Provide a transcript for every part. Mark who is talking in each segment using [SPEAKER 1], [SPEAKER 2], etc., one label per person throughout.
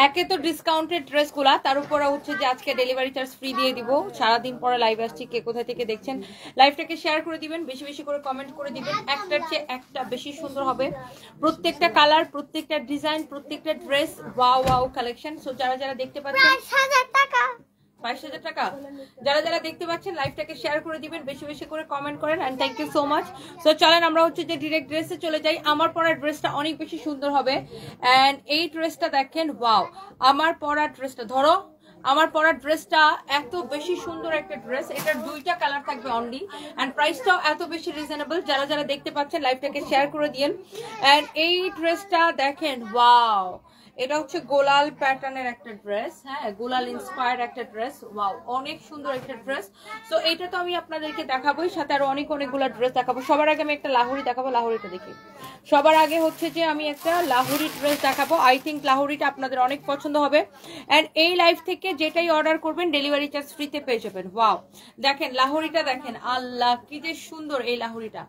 [SPEAKER 1] একে তো ডিসকাউন্টেড ড্রেসগুলা, তার উপরে হচ্ছে যে আজকে ডেলিভারি চার্জ ফ্রি দিয়ে দিব। সারাদিন পরে লাইভ আসছি, কে কোথা থেকে দেখছেন লাইভটাকে শেয়ার করে দিবেন, বেশি বেশি করে কমেন্ট করে দিবেন। একটার চেয়ে একটা বেশি সুন্দর হবে প্রত্যেকটা কালার, প্রত্যেকটা ডিজাইন, প্রত্যেকটা dress. Wow wow collection. So যারা যারা দেখতে পাচ্ছেন 22,000 টাকা, যারা যারা দেখতে পাচ্ছেন লাইভটাকে শেয়ার করে দিবেন, বেশি বেশি করে কমেন্ট করেন। And thank you so much. So চলেন আমরা হচ্ছে যে ডিরেক্ট ড্রেসে চলে যাই। আমার পরা ড্রেসটা অনেক বেশি সুন্দর হবে। এন্ড এই ড্রেসটা দেখেন, ওয়াও, আমার পরা ড্রেসটা ধরো, আমার পরা ড্রেসটা এত বেশি সুন্দর একটা ড্রেস। এটার দুইটা কালার থাকবে অনলি, এন্ড প্রাইসটাও এত বেশি রিজনেবল। যারা যারা দেখতে পাচ্ছেন লাইভটাকে শেয়ার করে দিন। এন্ড এই ড্রেসটা দেখেন, ওয়াও, এটা হচ্ছে গোলাল প্যাটার্নের একটা ড্রেস। হ্যাঁ, গোলাল ইন্সপায়ার্ড একটা ড্রেস। ওয়াও, অনেক সুন্দর একটা ড্রেস। সো এইটা তো আমি আপনাদেরকে দেখাবোই, সাথে আরো অনেকগুলো ড্রেস দেখাবো। সবার আগে আমি একটা লাহোরি দেখাবো, লাহোরিটা দেখি। সবার আগে হচ্ছে যে আমি একটা লাহোরি ড্রেস দেখাবো। আই থিঙ্ক লাহোরিটা আপনাদের অনেক পছন্দ হবে। এন্ড এই লাইভ থেকে যেটাই অর্ডার করবেন ডেলিভারি চার্জ ফ্রিতে পেয়ে যাবেন। ওয়াও, দেখেন লাহোরিটা দেখেন, আল্লাহ কি যে সুন্দর এই লাহোরিটা।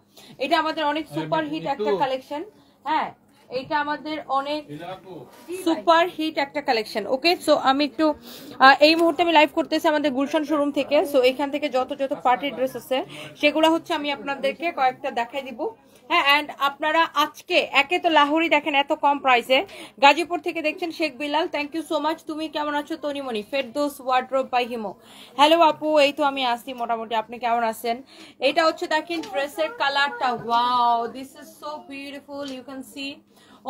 [SPEAKER 1] এটা আমাদের অনেক সুপার হিট একটা কালেকশন। হ্যাঁ, এটা আমাদের অনেক সুপার হিট একটা কালেকশন। ওকে, সো আমি একটু এই মুহূর্তে আমি লাইভ করতেছি আমাদের গুলশান শোরুম থেকে। সো এখান থেকে যত যত পার্টি ড্রেস আছে সেগুলো হচ্ছে আমি আপনাদেরকে কয়েকটা দেখাই দিব। হ্যাঁ, এন্ড আপনারা আজকে একে তো লাহোরি দেখেন এত কম প্রাইসে। গাজীপুর থেকে দেখছেন Sheikh Bilal, thank you so much. তুমি কেমন আছো Tanimoni? Ferdous wardrobe by Himo, hello আপু, এই তো আমি আসি মোটামুটি, আপনি কেমন আছেন? এটা হচ্ছে দেখেন ড্রেসের কালারটা, wow, this is so beautiful, you can see,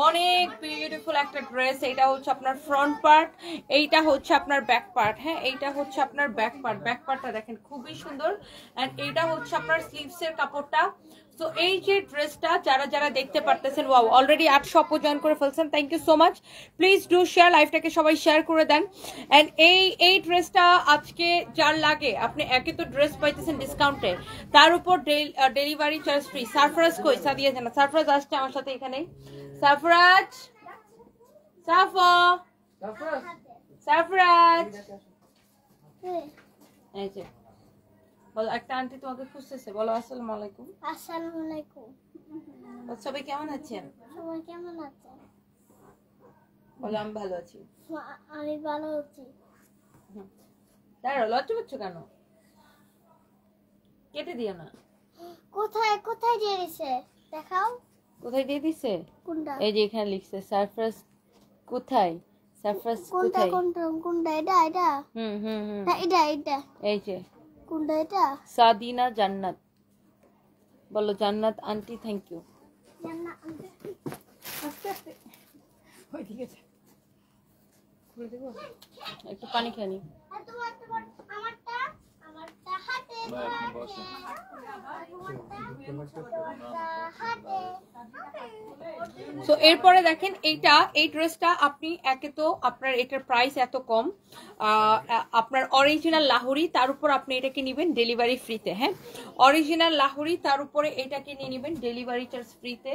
[SPEAKER 1] অনেক বিউটিফুল একটা ড্রেস। এটা হচ্ছে আপনার ফ্রন্ট পার্ট, এইটা হচ্ছে আপনার ব্যাক পার্ট। হ্যাঁ, এইটা হচ্ছে আপনার ব্যাক পার্ট, ব্যাক পার্টটা দেখেন খুবই সুন্দর। এন্ড এইটা হচ্ছে আপনার স্লিভসের কাপড়টা। সো এই যে ড্রেসটা যারা যারা দেখতে পারতেছেন, ওয়াও, অলরেডি 800 আপু জয়েন করে ফেলছেন, thank you so much. Please do share, লাইভটাকে সবাই শেয়ার করে দেন। এন্ড এই ড্রেসটা আজকে যার লাগে, আপনি একে তো ড্রেস পাইতেছেন ডিসকাউন্টে, তার উপর ডেলিভারি চার্জ ফ্রি। সারফরাজ কই? সাদিয়া জানা, সারফরাজ আসছে আমার সাথে এখানে। সারফরাজ, সাফো, সারফরাজ, এই যে বলো, একটা আন্টি তোমাকে খুঁজতেছে, বলো আসসালামু আলাইকুম।
[SPEAKER 2] আসসালামু আলাইকুম।
[SPEAKER 1] সবাই কেমন আছেন?
[SPEAKER 2] সবাই কেমন আছেন?
[SPEAKER 1] বলো আমি ভালো আছি।
[SPEAKER 2] আমি ভালো আছি।
[SPEAKER 1] দাঁড়াও, লজ্জা পাচ্ছ কেন? কেটে দিও না।
[SPEAKER 2] কোথায় কোথায় দিয়ে দিছে দেখাও।
[SPEAKER 1] কোথায় দিয়ে দিছে?
[SPEAKER 2] কোনটা?
[SPEAKER 1] এই যে এখানে লিখছে সারফরাজ কোথায়, সারফরাজ
[SPEAKER 2] কোনটা
[SPEAKER 1] কোথায়?
[SPEAKER 2] কোনটা কোনটা? এটা এটা
[SPEAKER 1] হুম,
[SPEAKER 2] এটা এটা
[SPEAKER 1] এই যে
[SPEAKER 2] কোনটা? এটা
[SPEAKER 1] সাদিনা জান্নাত, বলো জান্নাত আন্টি থ্যাংক ইউ। আস্তে আস্তে ওই ঠিক আছে, খুলে দেবো, একটু পানি খেয়ে নি।
[SPEAKER 2] আমারটা আমারটা হাতে
[SPEAKER 1] সো এরপরে দেখেন এইটা, এই ড্রেসটা আপনি একে তো আপনার এটার প্রাইস এত কম, আপনার অরিজিনাল লাহোরি, তার উপর আপনি এটাকে নেবেন ডেলিভারি ফ্রিতে। হ্যাঁ, অরিজিনাল লাহোরি, তার উপরে এটাকে নিয়ে নেবেন ডেলিভারি চার্জ ফ্রিতে।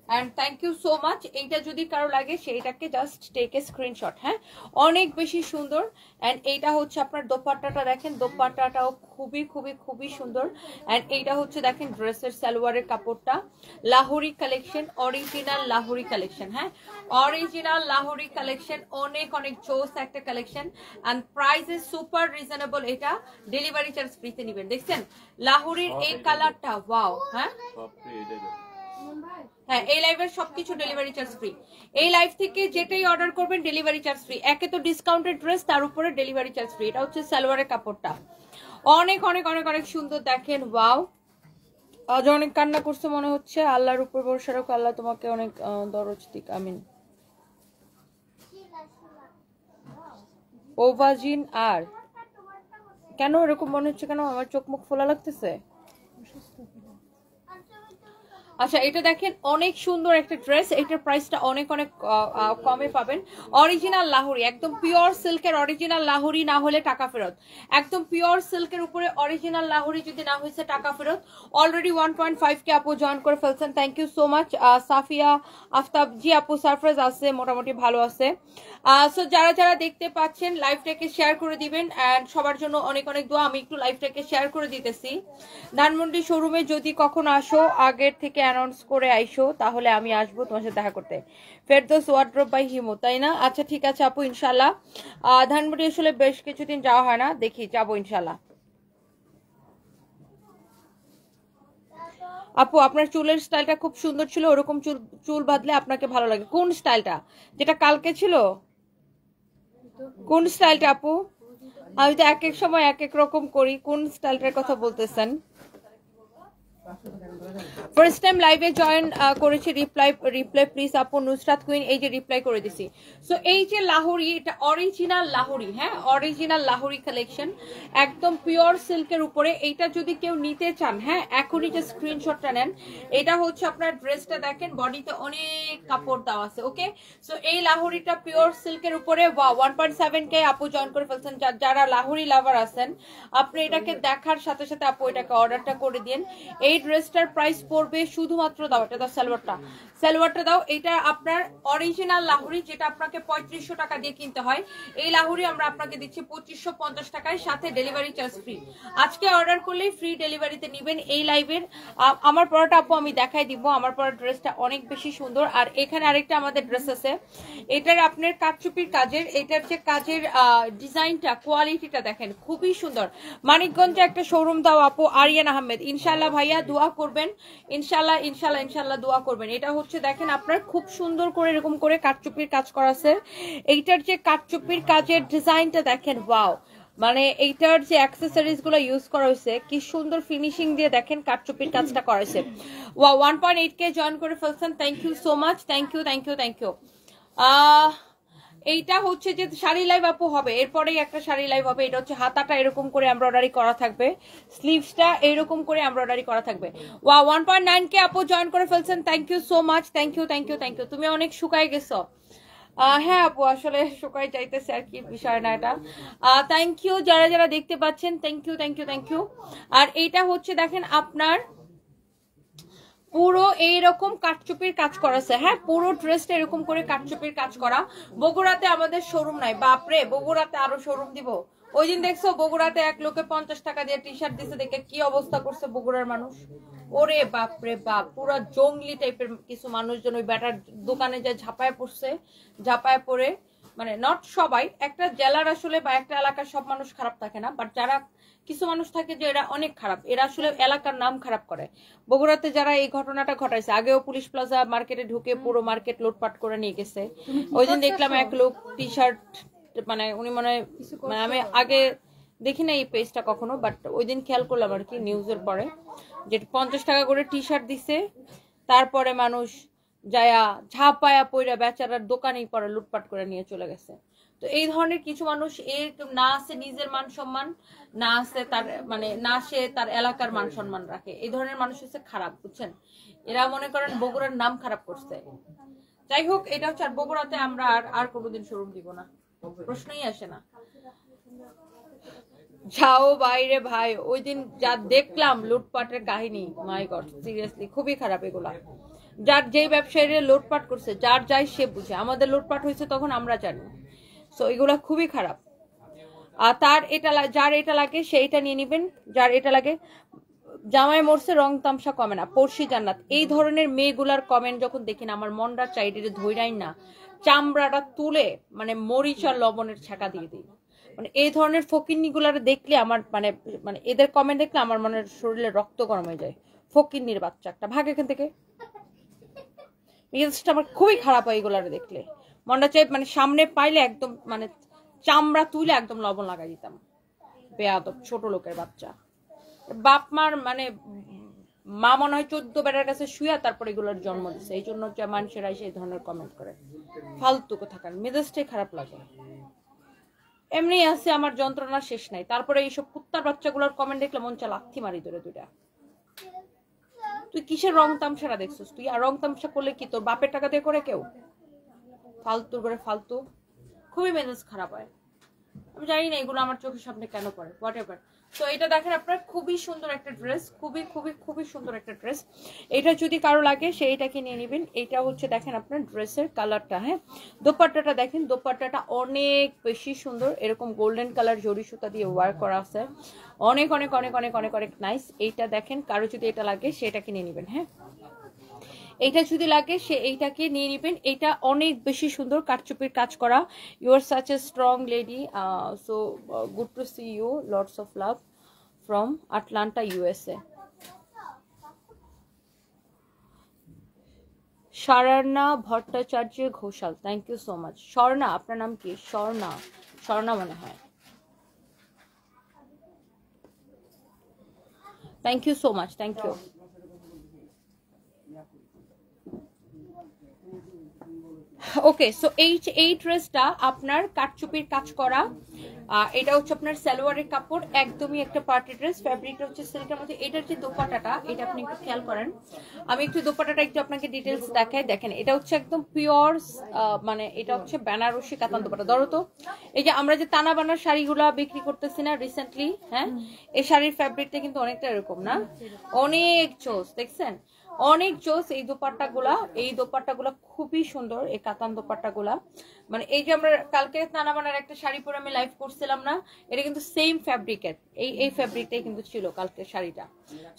[SPEAKER 1] And thank you so much. এইটা যদি কারো লাগে সেইটাকে জাস্ট টেক এ স্ক্রিনশট। হ্যাঁ, অনেক বেশি সুন্দর। এন্ড এইটা হচ্ছে আপনার দোপাট্টাটা দেখেন, দোপাট্টাটাও খুবই খুবই খুবই সুন্দর। এন্ড এইটা হচ্ছে দেখেন ড্রেসের সালোয়ারের কাপড়টা, Lahori collection, original Lahori collection. হ্যাঁ, অরিজিনাল লাহোরি কালেকশন, অনেক অনেক জোস একটা collection. And price is super reasonable. এটা ডেলিভারি চার্জ ফ্রিতে নেবেন। দেখছেন লাহোরির এই কালারটা, ওয়াও। হ্যাঁ হ্যাঁ, এই লাইভের সবকিছু ডেলিভারি চার্জ ফ্রি। এই লাইভ থেকে যেটাই অর্ডার করবেন ডেলিভারি চার্জ ফ্রি। একে তো ডিসকাউন্টেড ড্রেস, তার উপরে ডেলিভারি চার্জ ফ্রি। এটা হচ্ছে সালোয়ারের কাপড়টা, অনেক অনেক অনেক অনেক সুন্দর দেখেন। ওয়াও, আজ অনেক কান্না করছে মনে হচ্ছে। আল্লাহর উপর ভরসা রাখো, আল্লাহ তোমাকে অনেক দরজ দিক, আমিন। ওভাজিন আর কেন এরকম মনে হচ্ছে? কেন আমার চোখ মুখ ফোলা লাগতেছে? আচ্ছা, এটা দেখেন অনেক সুন্দর একটা ড্রেস। এটার প্রাইসটা অনেক অনেক কমে পাবেন। অরিজিনাল লাহোরি, একদম পিওর সিল্কের অরিজিনাল লাহোরি না হলে টাকা ফেরত। একদম পিওর সিল্কের উপরে অরিজিনাল লাহোরি যদি না হয়েছে টাকা ফেরত। অলরেডি 1.5K আপু জয়েন করে ফেলছেন, thank you so much. Safia Aftab ji আপু, সারপ্রাইজ আছে, মোটামুটি ভালো আছে। সো যারা যারা দেখতে পাচ্ছেন লাইভটাকে শেয়ার করে দিবেন। অ্যান্ড সবার জন্য অনেক অনেক দোয়া। আমি একটু লাইভটাকে শেয়ার করে দিতেছি। ধানমন্ডি শোরুমে যদি কখনো আসো আগের থেকে অ্যানাউন্স করে আইসো, তাহলে আমি আসবো তোমার সাথে দেখা করতে। ফেরদৌস ওয়ার্ড্রপ বাই হিমু, তাই না? আচ্ছা ঠিক আছে আপু, ইনশাল্লাহ। ধানমন্ডি আসলে বেশ কিছুদিন যাওয়া হয় না, দেখি যাবো ইনশাল্লাহ। আপু আপনার চুলের স্টাইলটা খুব সুন্দর ছিল, ওরকম চুল চুল বাঁধলে আপনাকে ভালো লাগে। কোন স্টাইলটা? যেটা কালকে ছিল? কোন স্টাইলটা আপু? আমি তো এক এক সময় এক এক রকম করি, কোন স্টাইলটার কথা বলতেছেন? ফার্স্ট টাইম লাইভে জয়েন করেছি, রিপ্লাই প্লিজ আপু। নুসরাত কুইন, এই যে রিপ্লাই করে দিছি। সো এই যে লাহোরি, এটা অরিজিনাল লাহোরি, হ্যাঁ অরিজিনাল লাহোরি কালেকশন, একদম পিওর সিল্কের উপরে। এইটা যদি কেউ নিতে চান, হ্যাঁ এখনই যে স্ক্রিনশটটা নেন। এটা হচ্ছে আপনার ড্রেসটা দেখেন, বডিতে অনেক কাপড় দেওয়া আছে, ওকে। সো এই লাহোরিটা পিওর সিল্কের উপরে 1.7K আপু জয়েন করে ফেলছেন। যারা লাহোরি লাভার আছেন, আপনি এটাকে দেখার সাথে সাথে আপু এটাকে অর্ডারটা করে দিন। এই ড্রেসটার প্রাইস পড়বে শুধুমাত্র, দাও এটা দাও, সালোয়ারটা দাও। এটা আপনার অরিজিনাল লাহোরি, যেটা আপনাকে 3500 টাকা দিয়ে কিনতে হয়। এই লাহোরি আমরা আপনাকে দিচ্ছি 2550 টাকায়, সাথে ডেলিভারি চার্জ ফ্রি। আজকে অর্ডার করলে ফ্রি ডেলিভারিতে নিবেন এই লাইভের। আমার পরাটা আপু আমি দেখাই দিব, আমার পরা ড্রেসটা অনেক বেশি সুন্দর। আর এখানে আরেকটা আমাদের ড্রেস আছে, এটার আপনার কাঠচুপির কাজের, এটার যে কাজের ডিজাইনটা, কোয়ালিটিটা দেখেন খুবই সুন্দর। মানিকগঞ্জে একটা শোরুম দাও আপু, আরিয়ান আহমেদ। ইনশাল্লাহ ভাইয়া দোয়া করবেন, ইনশাল্লাহ ইনশাল্লাহ ইনশাল্লাহ দোয়া করবেন। এটা হচ্ছে দেখেন আপনার খুব সুন্দর করে এরকম করে কাঠচুপির কাজ করা আছে। এইটার যে কাঠচুপির কাজের ডিজাইনটা দেখেন, ওয়াও। মানে এইটার যে অ্যাক্সেসরিজ গুলো ইউজ করা হয়েছে, কি সুন্দর ফিনিশিং দিয়ে দেখেন কাঠচুপির কাজটা করা হয়েছে। ওয়া 1.8K জয়েন করে ফেলছেন, thank you so much, thank you thank you thank you. এইটা হচ্ছে যে শাড়ি লাইভ আপু হবে, এরপরেই একটা শাড়ি লাইভ হবে। এটা হচ্ছে হাতাটা এরকম করে এমব্রয়ডারি করা থাকবে, স্লিভসটা এরকম করে এমব্রয়ডারি করা থাকবে। ওয়া 1.9K আপু জয়েন করে ফেলছেন, thank you so much, thank you thank you thank you. তুমি অনেক শুকাই গেছো। হ্যাঁ আপু আসলে শুকাই যাইতেছে আর কি, বিষয় না এটা। থ্যাংক ইউ যারা যারা দেখতে পাচ্ছেন, thank you thank you thank you. আর এইটা হচ্ছে দেখেন আপনার পুরো এইরকম কাঠচুপির কাজ করা আছে, হ্যাঁ পুরো ড্রেসটা এরকম করে কাঠচুপির কাজ করা। বগুড়াতে আমাদের শোরুম নাই, বাপরে বগুড়াতে আরো শোরুম দিব। ওই দিন দেখছো বগুড়াতে এক লোকে 50 টাকা দিয়ে টি শার্ট দিছে, দেখে কি অবস্থা করছে বগুড়ার মানুষ। ওরে বাপরে বাপ, পুরো জঙ্গলি টাইপের কিছু মানুষজন ওই ব্যাটার দোকানে যায় ঝাঁপায় পড়ছে। ঝাঁপায় পড়ে, মানে নট সবাই, একটা জেলার আসলে বা একটা এলাকার সব মানুষ খারাপ থাকে না, বাট যারা কিছু মানুষ থাকে যে এরা অনেক খারাপ, এরা আসলে এলাকার নাম খারাপ করে। বগুড়াতে যারা এই ঘটনাটা ঘটাইছে, আগেও পুলিশ প্লাজা মার্কেটে ঢুকে পুরো মার্কেট লুটপাট করে নিয়ে গেছে। ওই দিন দেখলাম এক লোক টি শার্ট, মানে উনি মনে হয়, মানে আমি আগে দেখি না এই পেজটা কখনো, বাট ওই দিন খেয়াল করলাম আর কি নিউজের পরে, যে 50 টাকা করে টি শার্ট দিছে, তারপরে মানুষ যায়া ঝাঁপায়া পইরা বেচারার দোকানেই পরে লুটপাট করে নিয়ে চলে গেছে। তো এই ধরনের কিছু মানুষ, এর না আছে নিজের মান সম্মান, না আছে তার, মানে না সে তার এলাকার মান সম্মান রাখে। এই ধরনের মানুষ হচ্ছে খারাপ, বুঝছেন। এরা মনে করেন বগুড়ার নাম খারাপ করছে। যাই হোক, এটা হচ্ছে, আর বগুড়াতে আমরা আর কোনোদিন শোরুম দিব না, প্রশ্নই আসে না। যাও বাইরে ভাই, ওই দিন যা দেখলাম লুটপাটের কাহিনী, মাই গড সিরিয়াসলি খুবই খারাপ এগুলা। যার যেই ব্যবসায়ীরা লুটপাট করছে, যার যাই সে বুঝে। আমাদের লুটপাট হয়েছে তখন আমরা জানি। সো এগুলা খুবই খারাপ। আর তার এটা, যার এটা লাগে সেইটা নিয়ে নিবেন, যার এটা লাগে। জামাই মরছে রং তামসা কমে না, পড়শি জান্নাত। এই ধরনের মেয়েগুলার কমেন্ট যখন দেখি না, আমার মনটা চাইডে ধৈরাই না, চামড়াটা তুলে মানে মরিচ আর লবণের ছাকা দিয়ে দিই। মানে এই ধরনের ফকিন্নিগুলার দেখলে আমার মানে মানে এদের কমেন্ট দেখলে আমার মনের শরীরে রক্ত গরম হয়ে যায়। ফকিন্নির বাচ্চা একটা, ভাগ এখান থেকে। মেজাজটা আমার খুবই খারাপ হয় এগুলার দেখলে। মনটা চাই মানে সামনে পাইলে একদম মানে চামড়া তুলে একদম লবণ লাগাই দিতাম। বেয়াদব ছোট লোকের বাচ্চা। বাপ মার মানে মা মনে হয় 14 বেটার কাছে শুয়া তারপর এগুলোর জন্ম দিচ্ছে। এই জন্য মানুষেরা এই ধরনের কমেন্ট করে, ফালতু কোথাকার। মেজাজটাই খারাপ লাগে। এমনি আছে আমার যন্ত্রণা শেষ নাই, তারপরে এইসব কুত্তার বাচ্চাগুলোর কমেন্ট দেখলে মন চা লাথি মারি ধরে দুইটা। তুই কিসের রং তামসারা দেখছিস? তুই আর রং তামসা করলে কি তোর বাপের টাকা দিয়ে করে কেউ? ফালতু করে ফালতু, খুবই মেজাজ খারাপ হয়। আমি জানি না এগুলো আমার চোখের সামনে কেন পড়ে, হোয়াট এভার। তো এটা দেখেন আপনার খুবই সুন্দর একটা ড্রেস, খুবই খুবই খুবই সুন্দর একটা ড্রেস। এটা যদি কারো লাগে সেইটাকে নিয়ে নেবেন। এটা হচ্ছে দেখেন আপনার ড্রেসের কালারটা, হ্যাঁ দোপাট্টাটা দেখেন, দোপাট্টাটা অনেক বেশি সুন্দর, এরকম গোল্ডেন কালার জরি সুতা দিয়ে ওয়ার্ক করা আছে, অনেক অনেক অনেক অনেক অনেক অনেক নাইস। এইটা দেখেন, কারো যদি এটা লাগে সেটাকে নিয়ে নেবেন। হ্যাঁ এইটা যদি লাগে সে এইটাকে নিয়ে নেবেন। এটা অনেক বেশি সুন্দর, কারচুপির কাজ করা। You are such a strong lady, so good to see you, lots of love from Atlanta USA. Swarna Bhattacharya Ghoshal, thank you so much. Swarna, আপনার নাম কি? স্বর্ণা, স্বর্ণা মনে হয়। Thank you so much, thank you. Okay, so এই ড্রেসটা আপনার কাটচুপির কাজ করা। এটা হচ্ছে আপনার সালোয়ারের কাপড়, একদমই একটা পার্টি ড্রেস। ফ্যাব্রিকটা হচ্ছে সিল্কের মধ্যে। এটার যে দোপাট্টাটা, এটা আপনি একটু খেয়াল করেন। আমি একটু দোপাট্টাটা একটু আপনাকে ডিটেলস দেখাই। দেখেন, এটা হচ্ছে একদম পিওর, মানে এটা হচ্ছে বেনারসি কাতান দোপাট্টা। ধরো তো, এই যে আমরা যে তানা বানার শাড়িগুলো বিক্রি করতেছি না রিসেন্টলি, হ্যাঁ, এই শাড়ির ফ্যাব্রিকটা কিন্তু অনেকটা এরকম না, অনেক চোস, দেখছেন অনেক জোস। এই দোপাট্টাগুলা খুবই সুন্দর, এই কাতান দোপাট্টাগুলা। মানে এই যে আমরা কালকে নানাবানার একটা শাড়ি পরে আমি লাইভ করছিলাম না, এটা কিন্তু সেম ফ্যাব্রিকের, এই ফ্যাব্রিকটাই কিন্তু ছিল কালকের শাড়িটা।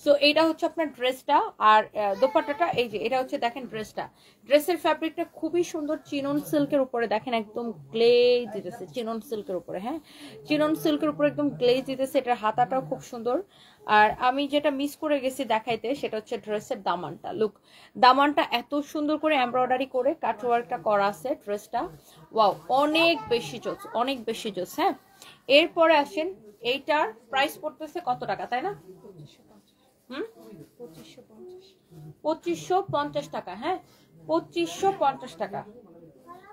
[SPEAKER 1] সো এইটা হচ্ছে আপনার ড্রেসটা, আর দোপাট্টাটা এই যে এটা হচ্ছে, দেখেন ড্রেসটা, ড্রেসের ফ্যাব্রিকটা খুবই সুন্দর, চিনন সিল্কের উপরে দেখেন একদম গ্লেজ দিতেছে, চিনন সিল্কের উপরে, হ্যাঁ চিনন সিল্কের উপরে একদম গ্লেজ দিতেছে। এটার হাতাটাও খুব সুন্দর। আর আমি যেটা মিস করে গেছি দেখাইতে, সেটা হচ্ছে ড্রেসের দামানটা। লুক, দামানটা এত সুন্দর করে এমব্রয়ডারি করে কাটওয়ার্কটা করা আছে ড্রেসটা। ওয়াও, অনেক বেশি জোস, অনেক বেশি জোস। হ্যাঁ, এরপরে আসেন, এইটার প্রাইস পড়তেছে কত টাকা, তাই না? 2550 টাকা। হ্যাঁ, 2550 টাকা।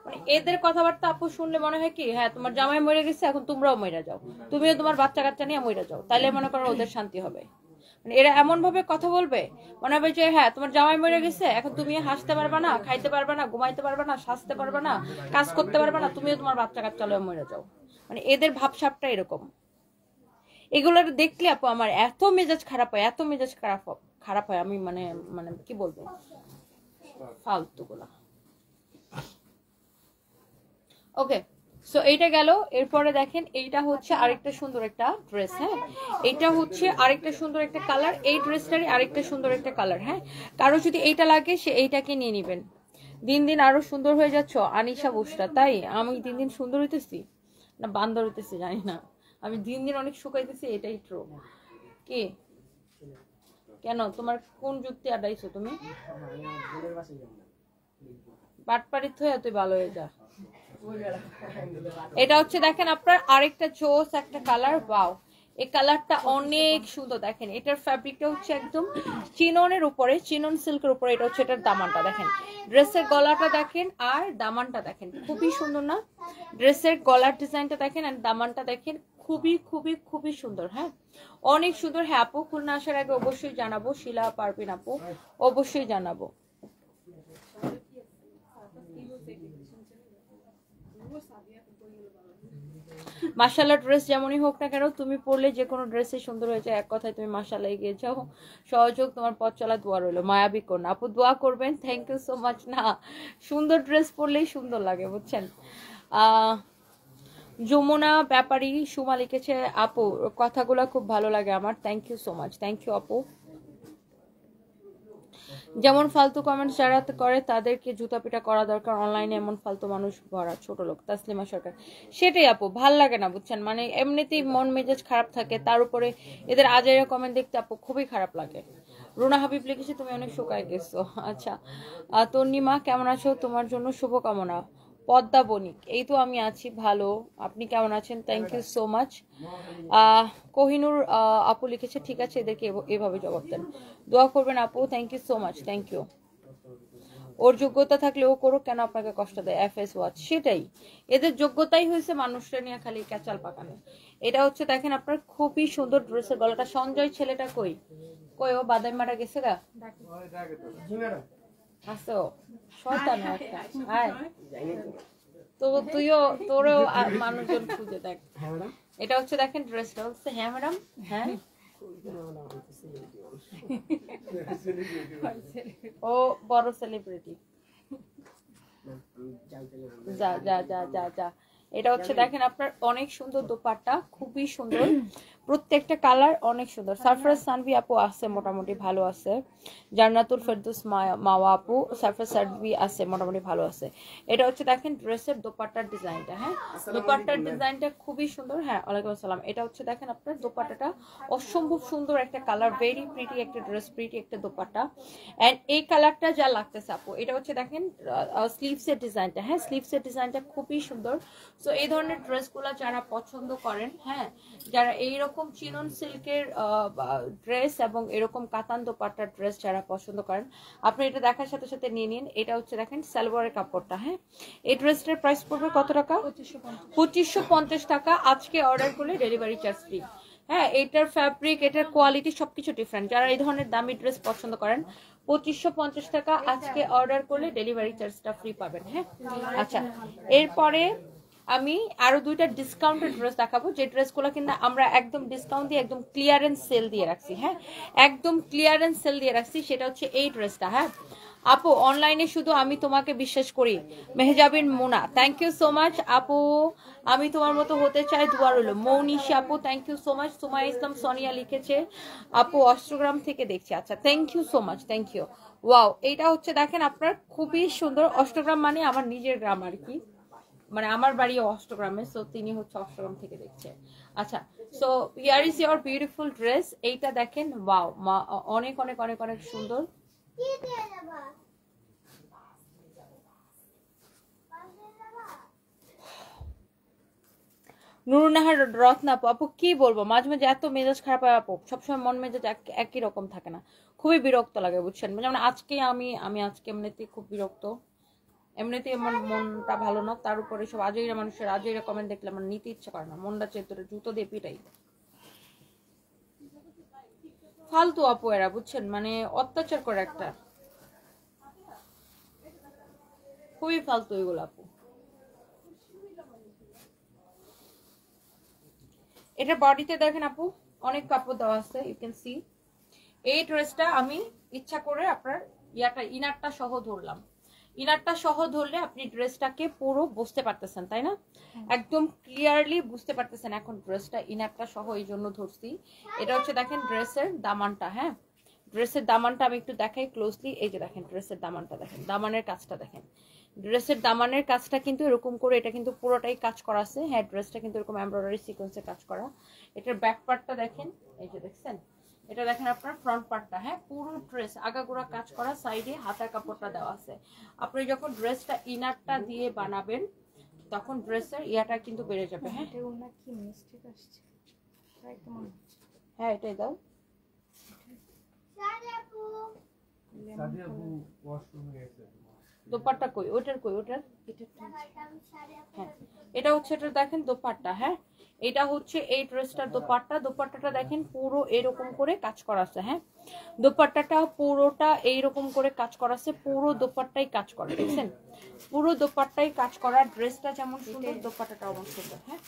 [SPEAKER 1] মানে এদের কথাবার্তা আপু শুনলে মনে হয় কি, হ্যাঁ তোমার জামাই মরে গেছে, এখন তোমরাও মরে যাও, তুমিও তোমার বাচ্চা কাচ্চা নিয়ে মরে যাও, তাইলে মনে করো ওদের শান্তি হবে। মানে এরা এমন ভাবে কথা বলবে, মনে হবে যে হ্যাঁ তোমার জামাই মরে গেছে, এখন তুমি হাসতে পারবা না, খাইতে পারবা না, ঘুমাইতে পারবা না, সাজতে পারবা না, কাজ করতে পারবা না, তুমিও তোমার বাচ্চা কাচ্চা নিয়ে মরে যাও। মানে এদের ভাবসাবটা এরকম। এগুলো দেখলে আপু আমার এত মেজাজ খারাপ হয়, এত মেজাজ খারাপ হয়, আমি মানে মানে কি বলবো, ফালতুগুলা। ওকে, সো এইটা গেল। এরপরে দেখেন, এইটা হচ্ছে আরেকটা সুন্দর একটা ড্রেস। হ্যাঁ, এটা হচ্ছে আরেকটা সুন্দর একটা কালার, এই ড্রেসটারই আরেকটা সুন্দর একটা কালার। হ্যাঁ, কারো যদি এইটা লাগে সে এইটাকে নিয়ে নেবেন। দিন দিন আরো সুন্দর হয়ে যাচ্ছ আনিশা বুসরা। তাই আমি দিন দিন সুন্দর হইতেছি না বান্দর হইতেছি জানি না, আমি দিন দিন অনেক শুকাইতেছি, এটাই ট্রু। কি কেন, তোমার কোন যুক্তি আডাইছো তুমি? বাটপাড়িত হয়ে তুই ভালো হয়ে যা। এটা হচ্ছে দেখেন আপনার আরেকটা জোস একটা কালার। ওয়াও, এই কালারটা অনেক সুন্দর। দেখেন এটার ফ্যাব্রিকটা হচ্ছে একদম চিননের উপরে, চিনন সিল্কের উপরে। এটা হচ্ছে এটার দামানটা দেখেন, ড্রেসের গলাটা দেখেন আর দামানটা দেখেন, খুবই সুন্দর না? ড্রেসের গলার ডিজাইনটা দেখেন আর দামানটা দেখেন, খুবই খুবই খুবই সুন্দর। হ্যাঁ, অনেক সুন্দর। হ্যাঁ আপু, খুলনা আসার আগে অবশ্যই জানাবো, শিলা পারবেন আপু, অবশ্যই জানাবো। মাশাআল্লাহ, ড্রেস যেমনই হোক না কেন, তুমি পরলে যে কোনো ড্রেসে সুন্দর হয়েছে, এক কথায় তুমি মাশাআল্লাহ এগিয়ে যাও। সহযোগ তোমার পথ চলা, দোয়া রইলো। মায়াবী কন্যা আপু, দোয়া করবেন। Thank you so much. না, সুন্দর ড্রেস পরলেই সুন্দর লাগে, বুঝছেন? যমুনা ব্যাপারী সুমা লিখেছে, আপু কথাগুলো খুব ভালো লাগে আমার। Thank you so much, thank you আপু। যেমন ফালতু কমেন্ট যারা করে তাদেরকে জুতা পিটা করা দরকার, অনলাইনে এমন ফালতু মানুষ ভরা, ছোট লোক। তাসলিমা সরকার, সেটাই আপু, ভাল লাগে না, বুঝছেন? মানে এমনিতেই মন মেজাজ খারাপ থাকে, তার উপরে এদের আজাইরা কমেন্ট দেখতে আপু খুবই খারাপ লাগে। রুনা হাবিব লিখেছে, তুমি অনেক শুকায় গেছো। আচ্ছা, তন্নিমা কেমন আছো? তোমার জন্য শুভকামনা। পদ্মা বণিক, এই তো আমি আছি ভালো, আপনি কেমন আছেন? Thank you so much. Kohinoor আপু লিখেছে, ঠিক আছে এদেরকে এভাবে জবাব দেন, দোয়া করবেন আপু। Thank you so much, thank you. ওর যোগ্যতা থাকলে ও করুক, কেন আপনাকে কষ্ট দেয়? FS ওয়াচ, সেটাই, এদের যোগ্যতাই হয়েছে মানুষটা নিয়ে খালি ক্যাচাল পাকানো। এটা হচ্ছে দেখেন আপনার খুবই সুন্দর ড্রেসের গলাটা। সঞ্জয় ছেলেটা কই কই, ও বাদাম মারা গেছে গা, আসো শয়তান একটা। আয় তো তুইও, তোরও মানুষজন খুঁজে দেখ। এটা হচ্ছে দেখেন ড্রেসটা হচ্ছে, হ্যাঁ ম্যাডাম, হ্যাঁ ও বড় সেলিব্রিটি। যা যা যা যা যা। এটা হচ্ছে দেখেন আপনার অনেক সুন্দর দোপাট্টা, খুবই সুন্দর। প্রত্যেকটা কালার অনেক সুন্দর। সারফরাজ সানভি আপু আছে, মোটামুটি ভালো আছে। জান্নাতুল ফেরদৌস মাওয়া আপু, সারফরাজ সানভি আছে, মোটামুটি ভালো আছে। এটা হচ্ছে দেখেন ড্রেসের দোপাট্টার ডিজাইনটা, হ্যাঁ দোপাট্টার ডিজাইনটা খুবই সুন্দর। হ্যাঁ ওয়ালাইকুম আসসালাম। এটা হচ্ছে দেখেন আপনার দোপাট্টাটা অসম্ভব সুন্দর একটা কালার, ভেরি প্রিটি একটা ড্রেস, প্রিটি একটা দোপাট্টা। এন্ড এই কালারটা যা লাগতেছে আপু, এটা হচ্ছে দেখেন স্লিভসের ডিজাইনটা, হ্যাঁ স্লিভসের ডিজাইনটা খুবই সুন্দর। সো এই ধরনের ড্রেসগুলো যারা পছন্দ করেন, হ্যাঁ যারা এইরকম চিনন সিল্কের ড্রেস এবং এরকম কাতান দোপাট্টার ড্রেস যারা পছন্দ করেন, আপনি এটা দেখার সাথে সাথে নিয়ে নিন। এটা হচ্ছে দেখেন সালোয়ারের কাপড়টা, হ্যাঁ এই ড্রেসটার প্রাইস পড়বে কত টাকা? 2550 টাকা। আজকে অর্ডার করলে ডেলিভারি চার্জ ফ্রি। হ্যাঁ এটার ফ্যাব্রিক, এটার কোয়ালিটি সবকিছু ডিফারেন্ট। যারা এই ধরনের দামি ড্রেস পছন্দ করেন 2550 টাকা আজকে অর্ডার করলে ডেলিভারি চার্জটা ফ্রি পাবেন। হ্যাঁ আচ্ছা, এরপরে আমি আরো দুইটা ডিসকাউন্টেড ড্রেস দেখাবো, যে ড্রেসগুলো কিন্তু আমরা একদম ডিসকাউন্ট দিয়ে একদম ক্লিয়ারেন্স সেল দিয়ে রাখছি। হ্যাঁ একদম ক্লিয়ারেন্স সেল দিয়ে রাখছি। সেটা হচ্ছে এই ড্রেসটা। হ্যাঁ আপু অনলাইনে শুধু আমি তোমাকে বিশ্বাস করি, মেহজাবিন মুনা, থ্যাংক ইউ সো মাচ আপু। আমি তোমার মতো হতে চাই, দোয়া রইল। মৌনিশা আপু thank you so much. Sumaiya Islam Sonia লিখেছে আপু অষ্টগ্রাম থেকে দেখছি। আচ্ছা thank you so much, thank you. Wow এইটা হচ্ছে দেখেন আপনার খুবই সুন্দর। অষ্টগ্রাম মানে আমার নিজের গ্রাম আর কি, মানে আমার বাড়ি অষ্টগ্রামে, সো তিনি হচ্ছে অষ্টগ্রাম থেকে দেখছে। আচ্ছা so here is your beautiful dress. এইটা দেখেন ওয়াও, অনেক অনেক অনেক অনেক সুন্দর। নুরুন্নাহার রত্না আপু কি বলবো, মাঝে মাঝে এত মেজাজ খারাপ হয় আপু, সবসময় মন মেজাজ একই রকম থাকে না, খুবই বিরক্ত লাগে বুঝছেন। যেমন আজকে আমি আজকে এমনিতেই খুব বিরক্ত, এমনিতেই আমার মনটা ভালো না, তার উপরে সব আজইরা মানুষের আজইরা কমেন্ট দেখলে আমার নিতে ইচ্ছা করে না, মনটা চেতরে জুতো দিয়ে পিটাই। ফালতু আপু এরা বুঝছেন, মানে অত্যাচার করে একটা, খুবই ফালতু এগুলো আপু। এটা বডিতে দেখেন আপু অনেক কাপড় দেওয়া আছে, ইউ ক্যান সি। এই ড্রেসটা আমি ইচ্ছা করে আপনার ইনারটা সহ ধরলাম। ইনারটা সহ ধরলে আপনি ড্রেসটাকে পুরো বুঝতে পারতেছেন, তাই না? একদম ক্লিয়ারলি বুঝতে পারতেছেন এখন ড্রেসটা ইনারটা সহ এই জন্য ধরছি। এটা হচ্ছে দেখেন ড্রেসের দামানটা, হ্যাঁ ড্রেসের দামানটা আমি একটু দেখাই ক্লোজলি। এই যে দেখেন ড্রেসের দামানটা দেখেন, দামানের কাজটা দেখেন। ড্রেসের দামানের কাজটা কিন্তু এরকম করে, এটা কিন্তু পুরোটাই কাজ করা আছে। হ্যাঁ ড্রেসটা কিন্তু এরকম এমব্রয়ডারি সিকোয়েন্সে কাজ করা। এটার ব্যাক পার্টটা দেখেন, এই যে দেখছেন। এটা দেখেন আপনার ফ্রন্ট পার্টটা, হ্যাঁ পুরো ড্রেস আগাগোড়া কাজ করা, সাইডে হাতার কাপড়টা দেওয়া আছে। আপনি যখন ড্রেসটা ইনারটা দিয়ে বানাবেন তখন ড্রেসের ইয়াটা কিন্তু বেড়ে যাবে। হ্যাঁ
[SPEAKER 3] কি মিস্টেক আসছে,
[SPEAKER 1] হ্যাঁ এটাই দাও। দোপাট্টা কই, ওটার কই, ওটার হ্যাঁ এটা হচ্ছে, এটা দেখেন দোপাট্টা। হ্যাঁ এটা হচ্ছে এই ড্রেসটার দোপাট্টা। দোপাট্টাটা দেখেন পুরো এরকম করে কাজ করা আছে। হ্যাঁ দোপাট্টাটা পুরোটা এইরকম করে কাজ করা আছে, পুরো দোপাট্টাই কাজ করা, দেখছেন পুরো দোপাট্টাই কাজ করা। ড্রেসটা যেমন সুন্দর দোপাট্টাটা অনেক সুন্দর। হ্যাঁ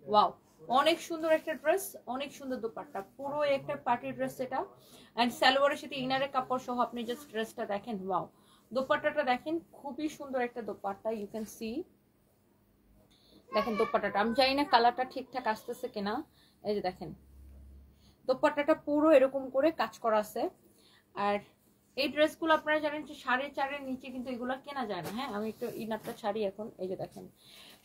[SPEAKER 1] ওয়াও অনেক সুন্দর একটা ড্রেস, অনেক সুন্দর দোপাট্টা, পুরো একটা পার্টি ড্রেস এটা। এন্ড সালোয়ারের সাথে ইনারের কাপড় সহ আপনি জাস্ট ড্রেসটা দেখেন, ওয়াও দোপাট্টাটা দেখেন খুবই সুন্দর একটা দোপাট্টা, ইউ ক্যান সি। দেখেন দোপাট্টাটা, আমি জানি না কালারটা ঠিকঠাক আসতেছে কিনা, এই যে দেখেন দোপাট্টাটা পুরো এরকম করে কাজ করা আছে। আর এই ড্রেসগুলো আপনারা জানেন যে 4.5-এর নিচে কিন্তু এগুলো কেনা যায় না। হ্যাঁ আমি একটু ইনারটা ছাড়ি এখন, এই যে দেখেন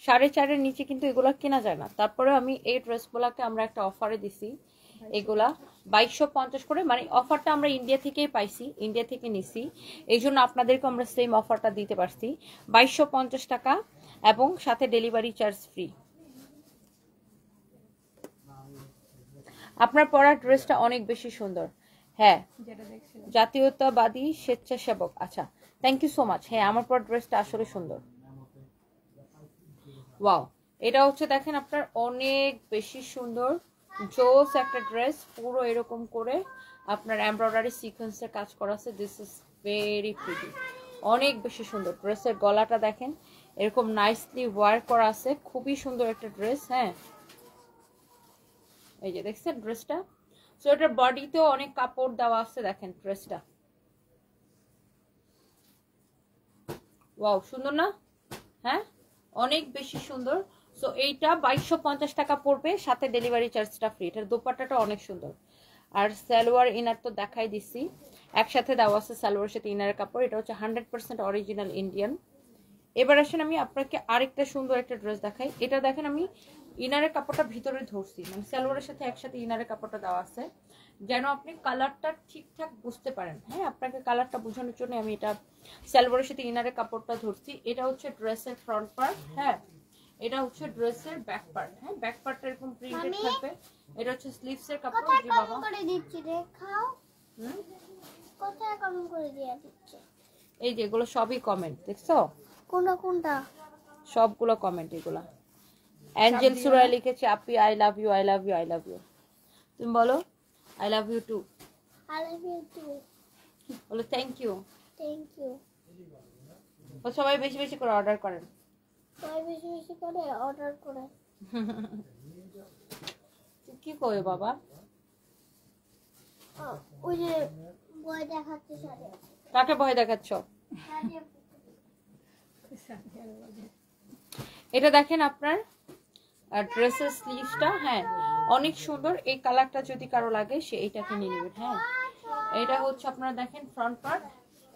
[SPEAKER 1] 4.5-এর নিচে কিন্তু এগুলো কেনা যায় না। তারপরে আমি এই ড্রেসগুলোকে আমরা একটা অফারে দিছি, এগুলা 2250 করে, মানে অফারটা আমরা ইন্ডিয়া থেকেই পাইছি, ইন্ডিয়া থেকে নিছি, এই জন্য আপনাদেরকে আমরা সেম অফারটা দিতে পারছি 2250 টাকা এবং সাথে ডেলিভারি চার্জ ফ্রি। আপনার পরা ড্রেসটা অনেক বেশি সুন্দর। হ্যাঁ জাতীয়তাবাদী স্বেচ্ছাসেবক, আচ্ছা থ্যাংক ইউ সো মাচ। হ্যাঁ আমার পরা ড্রেসটা আসলে সুন্দর। ওয়াও এটা হচ্ছে দেখেন আপনার অনেক বেশি সুন্দর জোস একটা ড্রেস, পুরো এরকম করে আপনার এমব্রয়ডারি সিকোয়েন্সের কাজ করা আছে। দিস ইজ ভেরি প্রিটি, অনেক বেশি সুন্দর। ড্রেসের গলাটা দেখেন এরকম নাইসলি ওয়ার করা আছে, খুবই সুন্দর একটা ড্রেস। হ্যাঁ এই যে দেখছেন ড্রেসটা। সো এটার বডিতেও অনেক কাপড় দেওয়া আছে, দেখেন ড্রেসটা ওয়াও সুন্দর না? হ্যাঁ অনেক বেশি সুন্দর। সো এইটা 2250 টাকা পড়বে, সাথে ডেলিভারি চার্জটা ফ্রি। এটার দোপাট্টাটা অনেক সুন্দর। আর সালোয়ার ইনার তো দেখাই দিছি, একসাথে দেওয়া আছে সালোয়ারের সাথে ইনারের কাপড়। এটা হচ্ছে 100% অরিজিনাল ইন্ডিয়ান। এবার আসেন আমি আপনাকে আরেকটা সুন্দর একটা ড্রেস দেখাই। এটা দেখেন আমি ইনারের কাপড়টা ভিতরে ধরছি, মানে সালোয়ারের সাথে একসাথে ইনারের কাপড়টা দেওয়া আছে, যেন আপনি কালারটা ঠিকঠাক বুঝতে পারেন। হ্যাঁ, আপনাকে কালারটা বোঝানোর জন্য আমি এটা সালোয়ারের সাথে ইনারের কাপড়টা ধরছি। এটা হচ্ছে ড্রেসের ফ্রন্ট পার্ট। হ্যাঁ, এটা হচ্ছে ড্রেসের ব্যাক পার্ট। হ্যাঁ, ব্যাক পার্টটা এরকম প্রিন্টেড থাকবে। এটা হচ্ছে স্লিভস এর কাপড়। জি বাবা,
[SPEAKER 2] কম করে দিচ্ছি দেখাও। কোথায় কম করে দিয়া দিচ্ছে?
[SPEAKER 1] এই যে এগুলো সবই কমেন্ট, দেখছো?
[SPEAKER 2] কোনটা?
[SPEAKER 1] সবগুলো কমেন্ট এগুলা। অ্যাঞ্জেল সুরাই লিখেছে আপি I love you, I love you, I love you. তুমি বলো I love you too.
[SPEAKER 2] I love you too.
[SPEAKER 1] বলো থ্যাংক ইউ।
[SPEAKER 2] Thank you.
[SPEAKER 1] সবাই বেশি বেশি করে অর্ডার করেন।
[SPEAKER 2] সবাই বেশি বেশি করে অর্ডার করে।
[SPEAKER 1] কি কই বাবা?
[SPEAKER 2] ওই যে বই দেখাচ্ছে সাথে।
[SPEAKER 1] কাকে ভয় দেখাচ্ছ? এটা দেখেন আপনার ড্রেসের স্লিভসটা। হ্যাঁ, অনেক সুন্দর। এই কালারটা যদি কারো লাগে সে এইটাকে নিয়ে নেবেন। হ্যাঁ, এটা হচ্ছে আপনারা দেখেন ফ্রন্ট পার্ট,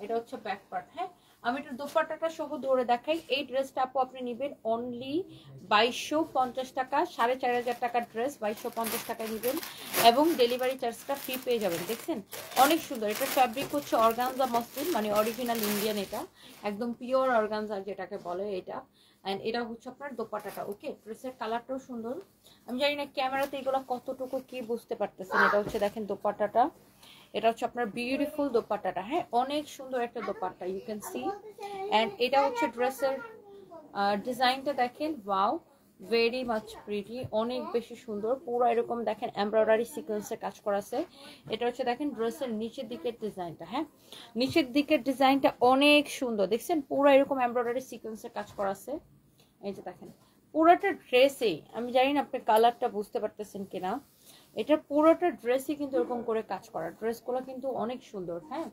[SPEAKER 1] এটা হচ্ছে ব্যাক পার্ট। হ্যাঁ, আমি একটু দোপাট্টাটা সহ ধরে দেখাই। এই ড্রেসটা আপু আপনি নেবেন অনলি 2250 টাকা, 4500 টাকার ড্রেস 2250 টাকায় নেবেন এবং ডেলিভারি চার্জটা ফ্রি পেয়ে যাবেন। দেখছেন অনেক সুন্দর। এটা ফ্যাব্রিক হচ্ছে অর্গানজা মসলিন, মানে অরিজিনাল ইন্ডিয়ান, এটা একদম পিওর অর্গানজা যেটাকে বলে এটা। অ্যান্ড এটা হচ্ছে আপনার দোপাট্টাটা। ওকে, ড্রেসের কালারটাও সুন্দর। আমি জানি না ক্যামেরাতে এগুলো কতটুকু কি বুঝতে পারতেছেন। এটা হচ্ছে দেখেন দোপাট্টাটা, এটা হচ্ছে আপনার বিউটিফুল দোপাট্টাটা। হ্যাঁ, অনেক সুন্দর একটা dupatta, you can see. And এটা হচ্ছে ড্রেসের ডিজাইনটা দেখেন, ওয়াও, ভেরি মাচ প্রিটি, অনেক বেশি সুন্দর। পুরো এরকম দেখেন এমব্রয়ডারি সিকোয়েন্সের কাজ করা আছে। এটা হচ্ছে দেখেন ড্রেসের নিচের দিকের ডিজাইনটা। হ্যাঁ, নিচের দিকের ডিজাইনটা অনেক সুন্দর, দেখছেন পুরো এরকম এমব্রয়ডারি সিকোয়েন্সের কাজ করা আছে। এই যে দেখেন পুরোটা ড্রেসেই, আমি জানি না আপনি কালারটা বুঝতে পারতেছেন কিনা, এটা পুরোটা ড্রেসই কিন্তু এরকম করে কাজ করা। ড্রেসগুলো কিন্তু অনেক সুন্দর। হ্যাঁ,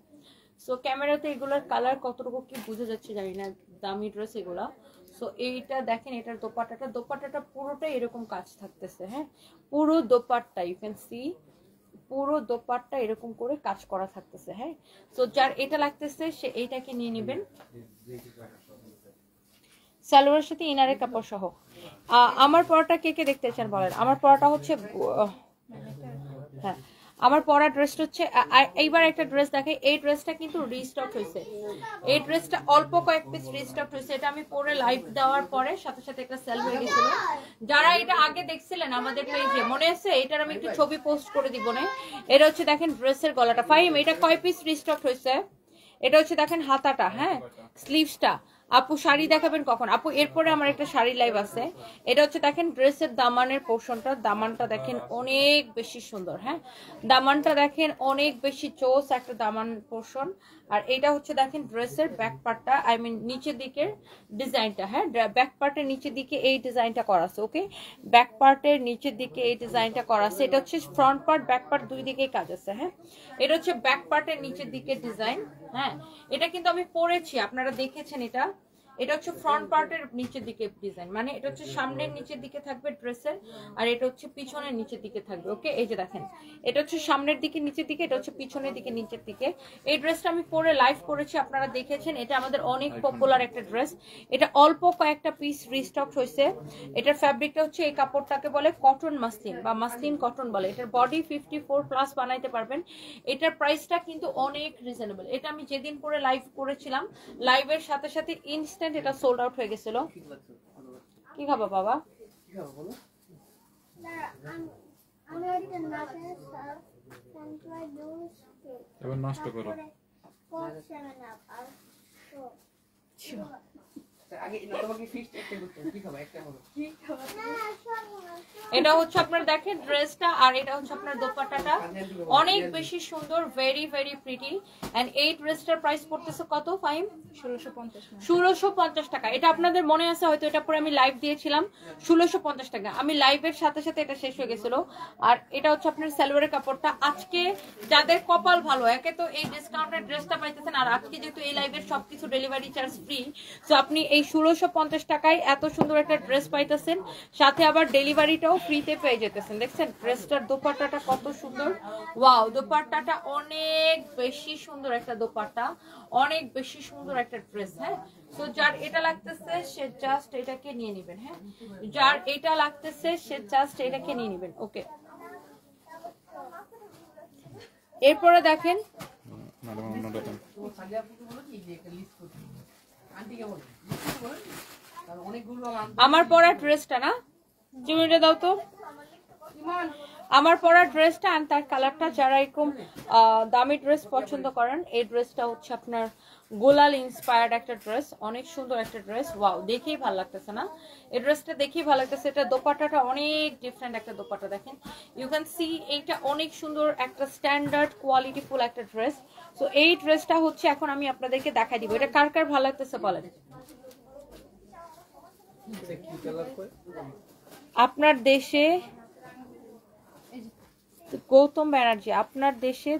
[SPEAKER 1] সো ক্যামেরাতে এগুলোর কালার কতটুকু কি বুঝে যাচ্ছে জানি না, দামি ড্রেস এগুলা। সো এইটা দেখেন, এটার দোপাট্টাটা পুরোটাই এরকম কাজ থাকতেছে। হ্যাঁ, পুরো দোপাট্টা ইউ ক্যান সি, পুরো দোপাট্টা এরকম করে কাজ করা থাকতেছে। হ্যাঁ, সো যার এটা লাগতেছে সে এইটাকে নিয়ে নেবেন সালোয়ারের সাথে ইনারের কাপড় সহ। আমার পরাটা কে কে দেখতে চান বলেন? আমার পরাটা হচ্ছে হ্যাঁ, আমার পরা ড্রেসটা হচ্ছে এইবার একটা ড্রেস দেখে। এই ড্রেসটা কিন্তু রিস্টক হয়েছে, এই ড্রেসটা অল্প কয়েক পিস রিস্টক হয়েছে। এটা আমি পরে লাইভ দেওয়ার পরে সাথে সাথে একটা সেল হয়ে গেছিল। যারা এটা আগে দেখছিলেন আমাদের পেজে মনে আছে, এটার আমি একটু ছবি পোস্ট করে দিব না। এটা হচ্ছে দেখেন ড্রেসের গলাটা। ফাইম, এটা কয় পিস রিস্টক হয়েছে? এটা হচ্ছে দেখেন হাতাটা, হ্যাঁ, স্লিভসটা। আপু শাড়ি দেখাবেন কখন? আপু এরপরে আমার একটা শাড়ি লাইভ আছে। এটা হচ্ছে দেখেন ড্রেসের দামানের পোর্শনটা, দামানটা দেখেন অনেক বেশি সুন্দর। হ্যাঁ, দামানটা দেখেন অনেক বেশি চোস একটা দামান পোর্শন। আর এটা হচ্ছে দেখেন ড্রেসের ব্যাক পার্টটা, আই মিন নিচের দিকের ডিজাইনটা। হ্যাঁ, ব্যাক পার্টের নিচের দিকে এই ডিজাইনটা করা আছে। ওকে, ব্যাক পার্টের নিচের দিকে এই ডিজাইনটা করা আছে। এটা হচ্ছে ফ্রন্ট পার্ট ব্যাক পার্ট দুই দিকেই কাজ আছে। হ্যাঁ, এটা হচ্ছে ব্যাক পার্টের নিচের দিকের ডিজাইন। হ্যাঁ, এটা কিন্তু আমি পরেছি, আপনারা দেখেছেন এটা। এটা হচ্ছে ফ্রন্ট পার্টের নিচের দিকে ডিজাইন, মানে এটা হচ্ছে সামনের নিচের দিকে থাকবে ড্রেসের, আর এটা হচ্ছে পিছনের নিচের দিকে থাকবে। ওকে, এই যে দেখেন এটা হচ্ছে সামনের দিকে নিচের দিকে, এটা হচ্ছে পিছনের দিকে নিচের দিকে। এই ড্রেসটা আমি পরে লাইভ করেছি, আপনারা দেখেছেন। এটা আমাদের অনেক পপুলার একটা ড্রেস। এটা অল্প কয়েকটা পিস রিস্টক হয়েছে। এটার ফ্যাব্রিকটা হচ্ছে, এই কাপড়টাকে বলে কটন মাসলিন বা মাসলিন কটন বলে। এটার বডি 54+ বানাইতে পারবেন। এটার প্রাইসটা কিন্তু অনেক রিজনেবল। এটা আমি যেদিন পরে লাইভ করেছিলাম, লাইভের সাথে সাথে ইনস্ট্যান্ট এটা সোল্ড আউট হয়ে গেছিল। কি খাবা বাবা?
[SPEAKER 4] এবার নষ্ট করো।
[SPEAKER 3] আগে না তোমাকে ফিক্সড একটা করতে কি খাবা একটা বলো। কি খাবা?
[SPEAKER 1] এটা হচ্ছে আপনার দেখেন ড্রেসটা, আর এটা হচ্ছে আপনার দোপাট্টাটা, অনেক বেশি সুন্দর, ভেরি ভেরি প্রিটি। এন্ড এই ড্রেসটার প্রাইস পড়তেছে কত? 1650 টাকা। এটা আপনাদের মনে আছে হয়তো, এটা পরে আমি লাইভ দিয়েছিলাম 1650 টাকা। আমি লাইভের সাথে সাথে এটা শেষ হয়ে গেছিল। আর এটা হচ্ছে আপনার সালোয়ারের কাপড়টা। আজকে যাদের কপাল ভালো, একে তো এই ডিসকাউন্টের ড্রেসটা পাইতেছেন, আর আজকে যেহেতু এই লাইভের সবকিছু ডেলিভারি চার্জ ফ্রি, তো আপনি এই 1650 টাকায় এত সুন্দর একটা ড্রেস পাইতেছেন, সাথে আবার ডেলিভারিটাও ফ্রিতে পেয়ে যেতেছেন। দেখছেন ড্রেসটার দোপাট্টাটা কত সুন্দর, ওয়াও, দোপাট্টাটা অনেক বেশি সুন্দর একটা দোপাট্টা, অনেক বেশি সুন্দর একটা ড্রেস। হ্যাঁ, তো যার এটা লাগতেছে সে জাস্ট এটাকে নিয়ে নেবেন। হ্যাঁ, যার এটা লাগতেছে সে জাস্ট এটাকে নিয়ে নেবেন। ওকে, এরপরে দেখেন আমার পরা ড্রেসটা, না চিমনিটা দাও তো, আমার পরা ড্রেসটা আর তার কালারটা, যারা এরকম দামি ড্রেস পছন্দ করেন, এই ড্রেসটা হচ্ছে আপনার গোলাল ইন্সপায়ার্ড একটা ড্রেস, অনেক সুন্দর একটা ড্রেস। ওয়াও, দেখেই ভালো লাগতেছে না? এই ড্রেসটা দেখেই ভালো লাগতেছে। এটা দোপাট্টাটা অনেক ডিফারেন্ট একটা দোপাট্টা, দেখেন ইউ ক্যান সি, এইটা অনেক সুন্দর একটা স্ট্যান্ডার্ড কোয়ালিটি ফুল একটা ড্রেস। তো এই ড্রেসটা হচ্ছে এখন আমি আপনাদেরকে দেখাই দিব, এটা কার কার ভালো লাগতেছে বলেন। আপনার দেশে গৌতম ব্যানার্জি, আপনার দেশে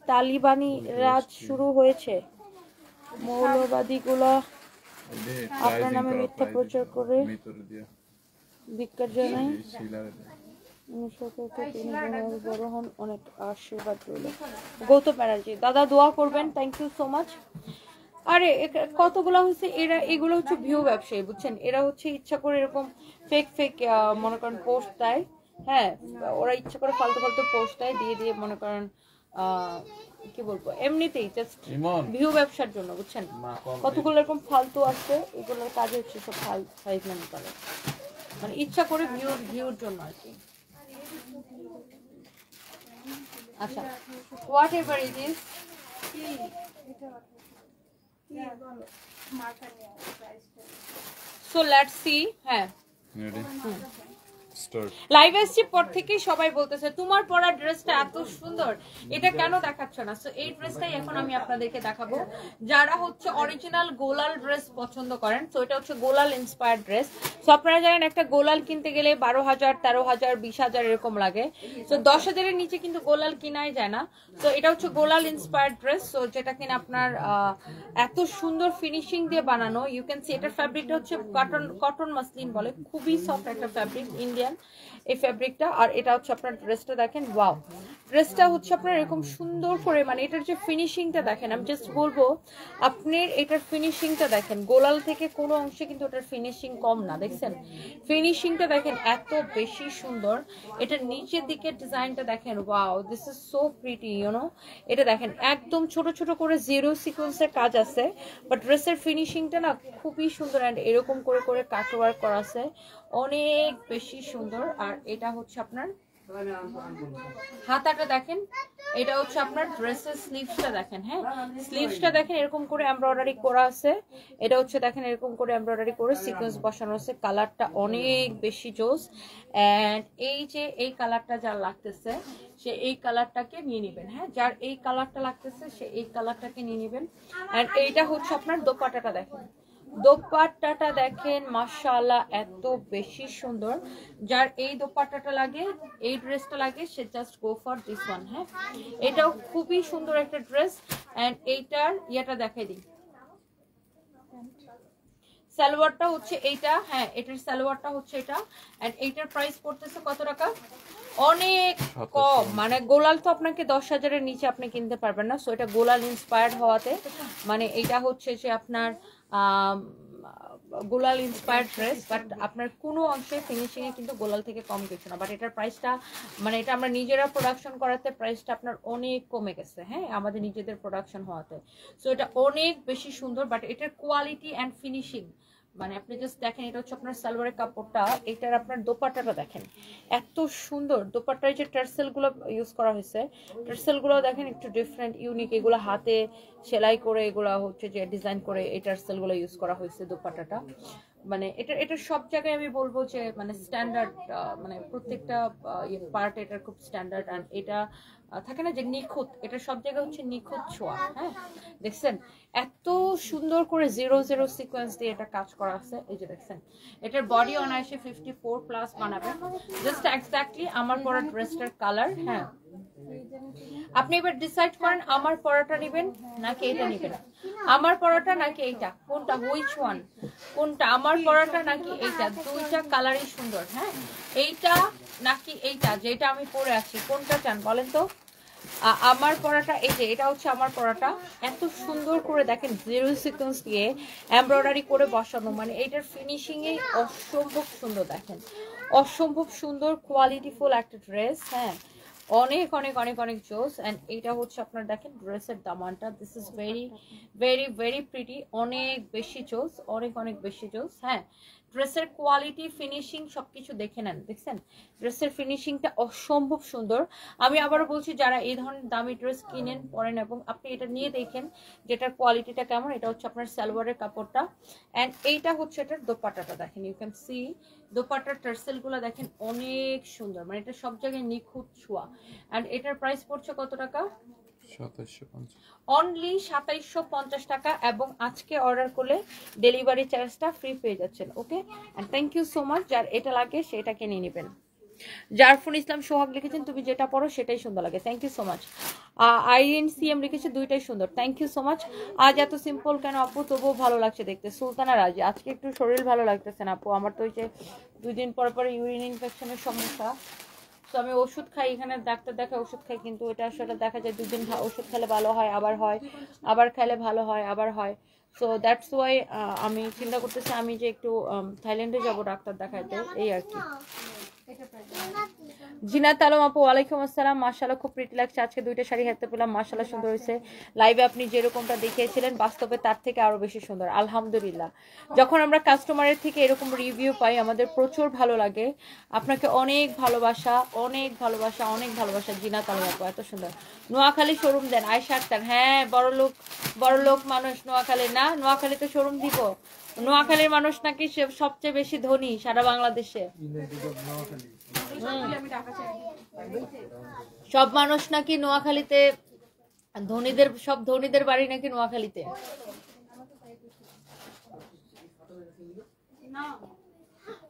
[SPEAKER 1] তালিবানি রাজ শুরু হয়েছে, মৌলবাদীগুলো আপনার নামে মিথ্যা প্রচার করে ধিক্কার জানাই, বড় হন, অনেক আশীর্বাদ রইল। গৌতম ব্যানার্জি দাদা দোয়া করবেন, থ্যাংক ইউ সো মাচ। আরে কতগুলো হচ্ছে, এগুলো হচ্ছে ভিউ ব্যবসায়ী, বুঝছেন, এরা হচ্ছে ইচ্ছা করে এরকম ফেক ফেক মনে করেন পোস্ট দেয়। হ্যাঁ, ওরা ইচ্ছা করে ফালতু ফালতু পোস্ট দেয়, দিয়ে দিয়ে মনে করেন কি বলবো, এমনিতেই জাস্ট ভিউ ব্যবসার জন্য, বুঝছেন। কতগুলো এরকম ফালতু আছে, এগুলোর কাজে হচ্ছে সব সাইজ মানে করে, মানে ইচ্ছা করে ভিউর জন্য আর কি। আচ্ছা, what ever it is, so let's see. হ্যাঁ, লাইভ এসছি পর থেকেই সবাই বলতেছে তোমার পরা ড্রেসটা এত সুন্দর, এটা কেন দেখাচ্ছ না? সো এই ড্রেসটাই এখন আমি আপনাদেরকে দেখাবো, যারা হচ্ছে অরিজিনাল গোলাল ড্রেস পছন্দ করেন। সো এটা হচ্ছে গোলাল ইন্সপায়ার্ড ড্রেস। সো আপনারা জানেন একটা গোলাল কিনতে গেলে 12,000, 13,000, 20,000 এরকম লাগে। সো 10,000-এর নিচে কিন্তু গোলাল কিনাই যায় না। সো এটা হচ্ছে গোলাল ইন্সপায়ার্ড ড্রেস, সো যেটা কিনা আপনার এত সুন্দর ফিনিশিং দিয়ে বানানো। ইউ ক্যান সি এটার ফ্যাব্রিকটা হচ্ছে কটন মাসলিন বলে, খুবই সফট একটা ফ্যাব্রিক, ইন্ডিয়ান এই ফ্যাব্রিকটা। আর এটা হচ্ছে আপনার ড্রেসটা দেখেন, ওয়াও, ড্রেসটা হচ্ছে আপনার এরকম সুন্দর করে, মানে এটার যে ফিনিশিংটা দেখেন, আমি জাস্ট বলবো আপনার এটার ফিনিশিংটা দেখেন, গোলাল থেকে কোনো অংশে কিন্তু এটার ফিনিশিং কম না। দেখছেন ফিনিশিংটা দেখেন, এত বেশি সুন্দর। এটার নিচের দিকের ডিজাইনটা দেখেন, wow, this is so pretty, you know. এটা দেখেন একদম ছোট ছোট করে জিরো সিকোয়েন্সের কাজ আছে, বাট ড্রেসের ফিনিশিংটা না খুবই সুন্দর। অ্যান্ড এরকম করে করে কাটওয়ার্ক করা আছে, অনেক বেশি সুন্দর। আর এটা হচ্ছে আপনার হাতাটা দেখেন, এটা হচ্ছে আপনার ড্রেসের স্লিভসটা দেখেন। হ্যাঁ, স্লিভসটা দেখেন এরকম করে এমব্রয়ডারি করা আছে। এটা হচ্ছে দেখেন এরকম করে এমব্রয়ডারি করে সিকোয়েন্স বসানো আছে। কালারটা অনেক বেশি জোস। এন্ড এই যে এই কালারটা যার লাগতেছে সে এই কালারটাকে নিয়ে নেবেন। হ্যাঁ, যার এই কালারটা লাগতেছে সে এই কালারটাকে নিয়ে নেবেন। এন্ড এইটা হচ্ছে আপনার দোপাট্টাটা দেখেন, দোপাট্টাটা দেখেন, মাশাআল্লাহ এত বেশি সুন্দর। যার এই দোপাট্টাটা লাগে, এই ড্রেসটা লাগে, সে just go for this one. হ্যাঁ, এটাও খুবই সুন্দর একটা ড্রেস। এন্ড এইটার ইয়েটা দেখাই দিই, সালোয়ারটা হচ্ছে এইটা। হ্যাঁ, এটার সালোয়ারটা হচ্ছে এটা। এন্ড এইটার প্রাইস পড়তেছে কত টাকা? অনেক কম, মানে গোলাল তো আপনাকে 10,000-এর নিচে আপনি কিনতে পারবেন না। সো এটা গোলাল ইন্সপায়ার্ড হওয়াতে, মানে এটা হচ্ছে যে আপনার গোলাল ইন্সপায়ার্ড ড্রেস, বাট আপনার কোনো অংশে ফিনিশিং এ কিন্তু গোলাল থেকে কম কিছু না। বাট এটার প্রাইসটা, মানে এটা আমরা নিজেরা প্রোডাকশন করাতে প্রাইসটা আপনার অনেক কমে গেছে। হ্যাঁ, আমাদের নিজেদের প্রোডাকশন হওয়াতে। সো এটা অনেক বেশি সুন্দর, বাট এটার কোয়ালিটি অ্যান্ড ফিনিশিং, মানে আপনি জাস্ট দেখেন, এটা হচ্ছে আপনার সালোয়ারের কাপড়টা, এটার আপনার দোপাট্টাটা দেখেন এত সুন্দর। দোপাট্টায় যে টার্সেল গুলো ইউজ করা হয়েছে, টার্সেল গুলো দেখেন একটু ডিফারেন্ট, ইউনিক। এগুলো হাতে সেলাই করে, এগুলো হচ্ছে যে ডিজাইন করে এই টার্সেল গুলো ইউজ করা হয়েছে দোপাট্টাটা। মানে এটা সব জায়গায় আমি বলবো যে মানে স্ট্যান্ডার্ড, মানে প্রত্যেকটা পার্ট এটার খুব স্ট্যান্ডার্ড। অ্যান্ড এটা থাকে না যে নিখুঁত, এটা সব জায়গায় হচ্ছে নিখুঁত ছোঁয়া। হ্যাঁ, দেখছেন এত সুন্দর করে 0 0 সিকোয়েন্স দিয়ে এটা কাজ করা আছে। এই যে দেখছেন এটার বডি অনায়াসে 54+ বানাবে, জাস্ট এক্স্যাক্টলি আমার পরা ড্রেসটার কালার। হ্যাঁ, আপনি এবার ডিসাইড করেন আমার পরাটা নেবেন নাকি এটা নেবেন, আমার পরাটা নাকি এইটা, কোনটা, হুইচ ওয়ান, কোনটা আমার পরাটা নাকি এইটা, দুইটা কালারই সুন্দর। হ্যাঁ, এইটা নাকি এইটা যেটা আমি পরে আছি, কোনটা চান বলেন তো? আমার পরাটা এই যে এটা হচ্ছে আমার পরাটা, এত সুন্দর করে দেখেন 0 সিকোয়েন্স দিয়ে এমব্রয়ডারি করে বসানো, মানে এইটার ফিনিশিং এ অসম্ভব সুন্দর। দেখেন অসম্ভব সুন্দর কোয়ালিটিফুল একটা ড্রেস। হ্যাঁ, অনেক অনেক অনেক অনেক জোস। অ্যান্ড এইটা হচ্ছে আপনার দেখেন ড্রেসের দামানটা, this is very very very pretty, অনেক বেশি জোস, অনেক অনেক বেশি জোস। হ্যাঁ, ড্রেসের কোয়ালিটি ফিনিশিং সবকিছু দেখে নেন, দেখছেন ড্রেসের ফিনিশিংটা অসম্ভব সুন্দর। আমি আবারও বলছি যারা এই ধরনের দামি ড্রেস কিনেন পরেন এবং আপনি এটা নিয়ে দেখেন যেটার কোয়ালিটিটা কেমন। এটা হচ্ছে আপনার সালোয়ারের কাপড়টা, অ্যান্ড এইটা হচ্ছে এটার দোপাট্টাটা দেখেন, ইউ ক্যান সি দোপাট্টার টার্সেলগুলো দেখেন অনেক সুন্দর, মানে এটা সব জায়গায় নিখুঁত ছোঁয়া। অ্যান্ড এটার প্রাইস পড়ছে কত টাকা?
[SPEAKER 4] 2750,
[SPEAKER 1] অনলি 2750 টাকা, এবং আজকে অর্ডার করলে ডেলিভারি চার্জটা ফ্রি পেয়ে যাচ্ছেন। Okay, and thank you so much. যার এটা লাগে সেটা কিনে নেবেন। জারফুন ইসলাম সোহাগ লিখেছেন তুমি যেটা পড়ো সেটাই সুন্দর লাগে, thank you so much. INCM লিখেছে দুইটাই সুন্দর, থ্যাংক ইউ সো মাচ। আজ এত সিম্পল কেন আপু, তবুও ভালো লাগছে দেখতে। সুলতানা রাজি, আজকে একটু শরীর ভালো লাগতেছে না আপু, আমার তো ওই যে 2 দিন পর পর ইউরিন ইনফেকশনের সমস্যা, তো আমি ওষুধ খাই, এখানে ডাক্তার দেখায় ওষুধ খাই, কিন্তু এটা আসলে দেখা যায় 2 দিন ওষুধ খেলে ভালো হয়, আবার হয়, আবার খেলে ভালো হয়, আবার হয়। সো দ্যাটস ওয়াই আমি চিন্তা করতেছি আমি যে একটু থাইল্যান্ডে যাব ডাক্তার দেখাইতে, এই আর কি। জিনাত আলম আপু ওয়ালাইকুম আসসালাম, মাশাআল্লাহ খুব প্রিটি লাগছে, আজকে দুইটা শাড়ি হাতে পেলাম, মাশাআল্লাহ সুন্দর হয়েছে। লাইভে আপনি যেরকমটা দেখিয়েছিলেন বাস্তবে তার থেকে আরো বেশি সুন্দর, আলহামদুলিল্লাহ। যখন আমরা কাস্টমারের থেকে এরকম রিভিউ পাই আমাদের প্রচুর ভালো লাগে। আপনাকে অনেক ভালোবাসা, অনেক ভালোবাসা, অনেক ভালোবাসা জিনাত আলম আপু, এত সুন্দর। নোয়াখালী শোরুম দেন আয়শা আক্তার, হ্যাঁ বড় লোক মানুষ নোয়াখালী, না নোয়াখালীতে শোরুম দিব? নোয়াখালীর মানুষ নাকি সবচেয়ে বেশি ধনী সারা বাংলাদেশে। সব মানুষ নাকি নোয়াখালীতে ধনীদের, সব ধনীদের বাড়ি নাকি নোয়াখালীতে।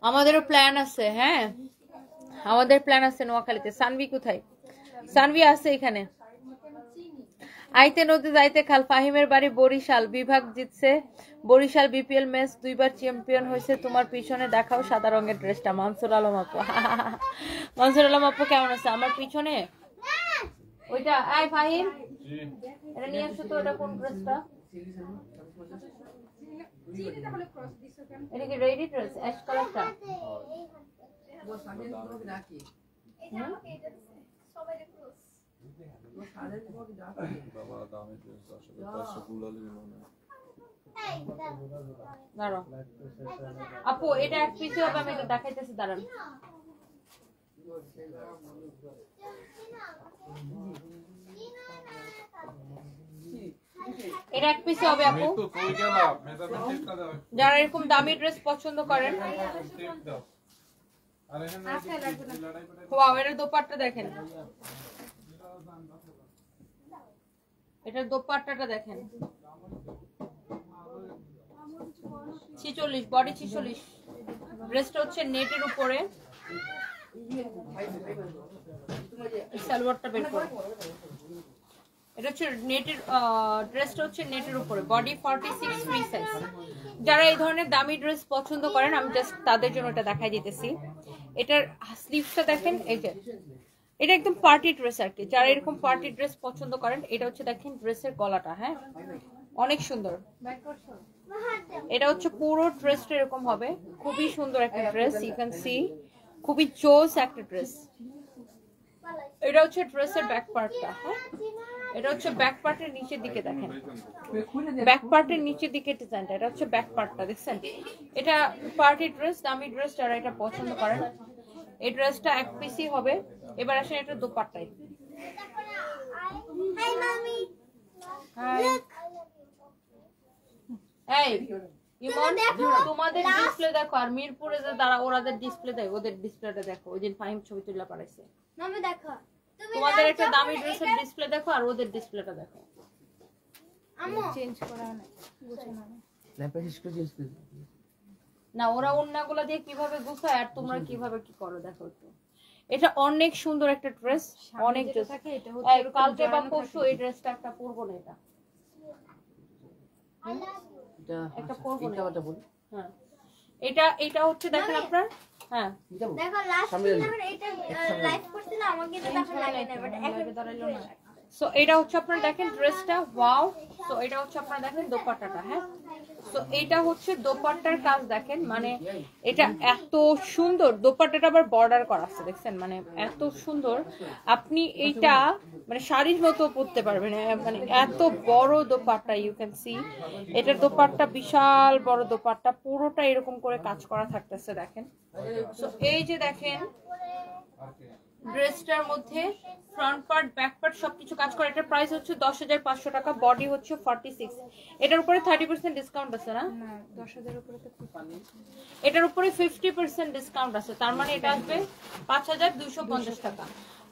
[SPEAKER 1] আমাদেরও প্ল্যান আছে, হ্যাঁ আমাদের প্ল্যান আছে নোয়াখালীতে। সানভি কোথায়? সানভি আছে এখানে। আইতে নদী যাইতে খাল, ফাহিমের বাড়ি বরিশাল, বিভাগ জিতছে বরিশাল BPL ম্যাচ 2বার চ্যাম্পিয়ন হয়েছে, তোমার পিছনে দেখাও সাদা রঙের ড্রেসটা। মানসুর আলম আপু, মানসুর আলম আপু কেমন আছে? আমার পিছনে ওইটা, আই ফাহিম এটা নিয়ে আসো তো, এটা কোন ড্রেসটা? এটা কি রেডি ড্রেস অ্যাশ কালারটা? আপু এটা এক পিস হবে, আমি এটা দেখাইতেছি, দাঁড়ান। এটা এক পিস হবে আপু, যারা এরকম দামি ড্রেস পছন্দ করেন। ওয়াও, এটার দোপাট্টা দেখেন, এটার দোপাট্টাটা দেখেন, 46 বডি 46, ড্রেসটা হচ্ছে নেটের উপরে, সালোয়ারটা বের করে, এটা হচ্ছে নেটের, ড্রেসটা হচ্ছে নেটের উপরে, বডি 46 ফ্রি সাইজ। যারা এই ধরনের দামি ড্রেস পছন্দ করেন আমি জাস্ট তাদের জন্য এটা দেখাই দিতেছি। এটার স্লিভসটা দেখেন, এই যে এটা একদম পার্টি ড্রেস আর কি, যারা এরকম পার্টি ড্রেস পছন্দ করেন। এটা হচ্ছে দেখেন ড্রেসের গলাটা, হ্যাঁ অনেক সুন্দর। এটা হচ্ছে পুরো ড্রেসটা এরকম হবে, খুবই সুন্দর একটা ড্রেস, ইউ ক্যান সি খুবই জোস একটা ড্রেস। এটা হচ্ছে ড্রেসের ব্যাক পার্টটা, হ্যাঁ এটা হচ্ছে ব্যাক পার্টের নিচের দিকে দেখেন, ব্যাক পার্টের নিচের দিকে ডিজাইনটা, এটা হচ্ছে ব্যাক পার্টটা, দেখছেন? এটা পার্টি ড্রেস, দামি ড্রেস, যারা এটা পছন্দ করেন এই ড্রেসটা এক পিসই হবে। এবার আসেন এটা দোপাট্টায়, হাই এই ইমন তোমাদের ডিসপ্লে দেখো আর মিরপুরে যে তারা ওরাদের ডিসপ্লে দেয় ওদের ডিসপ্লেটা দেখো ওই দিন ফাহিম ছবি তুলে পাঠাইছে
[SPEAKER 2] মামি দেখো
[SPEAKER 1] তোমাদের একটা দামি ড্রেসের ডিসপ্লে দেখো আর ওদের ডিসপ্লেটা দেখো
[SPEAKER 2] আম্মু
[SPEAKER 3] চেঞ্জ করা নাই গোছানো নাই
[SPEAKER 5] ল্যাপটপ শেষ করে চেঞ্জ করে
[SPEAKER 1] না ওরা অন্যগুলো দিয়ে কিভাবে গুছায় আর তোমরা কিভাবে কি করো দেখো একটু এটা অনেক সুন্দর একটা ড্রেস অনেক
[SPEAKER 3] যেটা
[SPEAKER 1] ড্রেস
[SPEAKER 3] থাকে এটা হচ্ছে এরকম
[SPEAKER 1] কালকে বা
[SPEAKER 3] জড়ানো
[SPEAKER 1] পরশু
[SPEAKER 3] থাকে।
[SPEAKER 1] এই ড্রেসটা একটা পরবো না এটা
[SPEAKER 5] এটা
[SPEAKER 1] একটা পরবো না
[SPEAKER 5] এটা কথা বলি
[SPEAKER 1] হ্যাঁ এটা হচ্ছে দেখেন আপনার হ্যাঁ
[SPEAKER 5] এটা বল
[SPEAKER 2] দেখো লাস্ট
[SPEAKER 5] সামনে
[SPEAKER 2] যখন এটা লাইভ করছিল আমাকে তো তখন লাগে না বাট এখন
[SPEAKER 3] দাঁড়াইলো না
[SPEAKER 1] সো এটা হচ্ছে আপনারা দেখেন ড্রেসটা ওয়াও সো এটা হচ্ছে আপনারা দেখেন দোপাট্টাটা হ্যাঁ সো এটা হচ্ছে দোপাট্টার কাজ দেখেন মানে এটা এত সুন্দর দোপাট্টাটা আবার বর্ডার করা আছে দেখছেন মানে এত সুন্দর আপনি এইটা মানে শাড়ির মতো পরতে পারবেন মানে এত বড় দোপাট্টা ইউ ক্যান সি এটার দোপাট্টা বিশাল বড় দোপাট্টা পুরোটা এরকম করে কাজ করা থাকতেছে দেখেন সো এই যে দেখেন ড্রেসটার মধ্যে ফ্রন্ট পার্ট ব্যাক পার্ট সবকিছু কাজ করে এটার প্রাইস হচ্ছে 10,500 টাকা বডি হচ্ছে 46 এটার উপরে 30% ডিসকাউন্ট আছে না
[SPEAKER 3] না 10,000 উপরে তো
[SPEAKER 1] এটার উপরে 50% ডিসকাউন্ট আছে তার মানে এটা আসবে 5,250 টাকা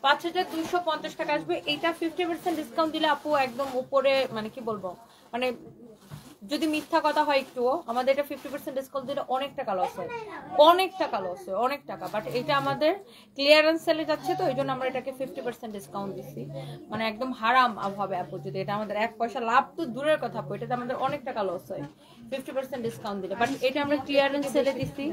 [SPEAKER 1] 5,250 টাকা আসবে এটা 50% ডিসকাউন্ট দিলে আপু একদম উপরে মানে কি বলবো মানে যদি মিথ্যা কথা হয় একটু আমাদের এটা 50% ডিসকাউন্ট দিলে অনেক টাকা লস হয় অনেক টাকা বাট এটা আমাদের ক্লিয়ারেন্স সেলে যাচ্ছে তো এইজন্য আমরা এটাকে 50% ডিসকাউন্ট দিচ্ছি মানে একদম হারাম হবে আপু যদি এটা আমাদের 1 পয়সা লাভ তো দূরের কথা আপু এটাতে আমাদের অনেক টাকা লস হয় 50% ডিসকাউন্ট দিলে বাট এটা আমরা ক্লিয়ারেন্স সেলে দিচ্ছি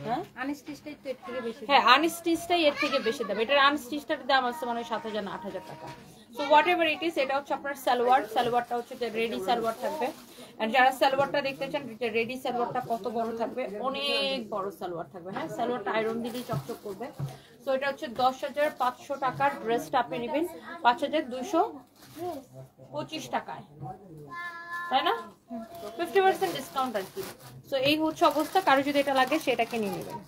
[SPEAKER 1] হ্যাঁ
[SPEAKER 3] আনস্টিচটাই তো এর থেকে বেশি
[SPEAKER 1] হ্যাঁ আনস্টিচটাই এর থেকে বেশি দাম এটার আনস্টিচটার দাম আছে মানে 7,000 না 8,000 টাকা so what ever it is এটা হচ্ছে আপনার সালোয়ারটা হচ্ছে রেডি সালোয়ার থাকবে আর যারা সালোয়ারটা দেখতে চান রেডি সালোয়ারটা কত বড় থাকবে অনেক বড় সালোয়ার থাকবে হ্যাঁ সালোয়ারটা আয়রন দিলেই চকচক করবে সো এটা হচ্ছে 10,500 টাকার ড্রেসটা আপনি নেবেন 5,225 টাকায় তাই না 50% ডিসকাউন্ট আর কি সো এই হচ্ছে অবস্থা কারো যদি এটা লাগে সেটাকে নিয়ে নেবেন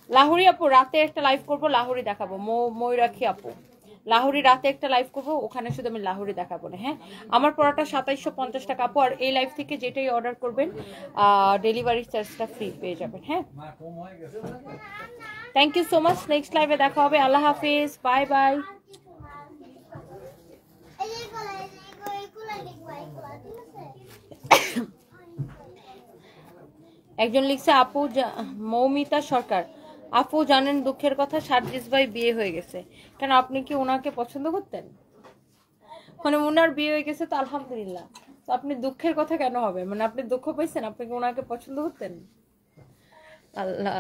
[SPEAKER 1] লাহোরি আপু রাতে একটা লাইভ করবো লাহোরি দেখাবো ময়ূরাক্ষী আপু লাহোরি রাতে একটা লাইভ করবো ওখানে শুধু আমি লাহোরি দেখাবো না হ্যাঁ আমার পড়াটা 2,750 টাকা আপু আর এই লাইভ থেকে যেটাই অর্ডার করবেন ডেলিভারি চার্জটা ফ্রি পেয়ে যাবেন হ্যাঁ thank you so much next লাইভে দেখা হবে আল্লাহ হাফিজ বাই বাই একজন লিখছে আপু মৌমিতা সরকার আপু জানেন দুঃখের কথা সার্জিস ভাই বিয়ে হয়ে গেছে কেন আপনি কি ওনাকে পছন্দ করতেন মানে ওনার বিয়ে হয়ে গেছে তো আলহামদুলিল্লাহ তো আপনি দুঃখের কথা কেন হবে মানে আপনি দুঃখ পাইছেন আপনি কি ওনাকে পছন্দ করতেন আল্লাহ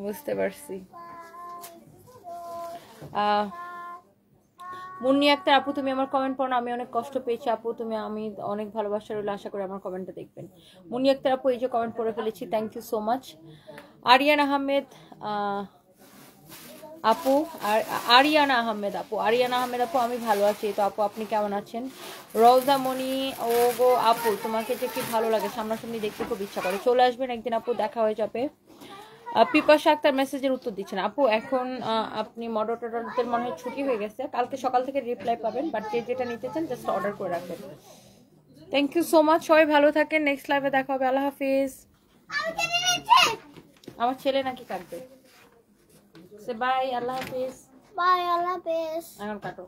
[SPEAKER 1] বুঝতে পারছি মুন্নি আক্তার আপু তুমি আমার কমেন্ট পড়ো আমি অনেক কষ্ট পেয়েছি আপু তুমি আমি অনেক ভালোবাসা রইল আশা করি আমার কমেন্টটা দেখবেন মুন্নি আক্তার আপু এই যে কমেন্ট পড়ে ফেলেছি thank you so much Ariyan Ahmed আপু আরিয়ানা আহমেদ আপু আমি ভালো আছি তো আপু আপনি কেমন আছেন রওজা মনি ও গো আপু তোমাকে যে কি ভালো লাগে সামনাসামনি দেখতে খুব ইচ্ছা করে চলে আসবেন একদিন আপু দেখা হয়ে যাবে পিপাসা আক্তার মেসেজের উত্তর দিচ্ছেন আপু এখন আপনি মডারেটরদের মনে হয় ছুটি হয়ে গেছে কালকে সকাল থেকে রিপ্লাই পাবেন বাট যে যেটা নিতে চান জাস্ট অর্ডার করে রাখবেন থ্যাংক ইউ সো মাচ সবাই ভালো থাকেন নেক্সট লাইভে দেখা হবে আল্লাহ হাফিজ আমার ছেলে নাকি কাটবে সে বাই আল্লাহ হাফিজ
[SPEAKER 2] বাই আল্লাহ হাফেজ
[SPEAKER 1] এখন কাটো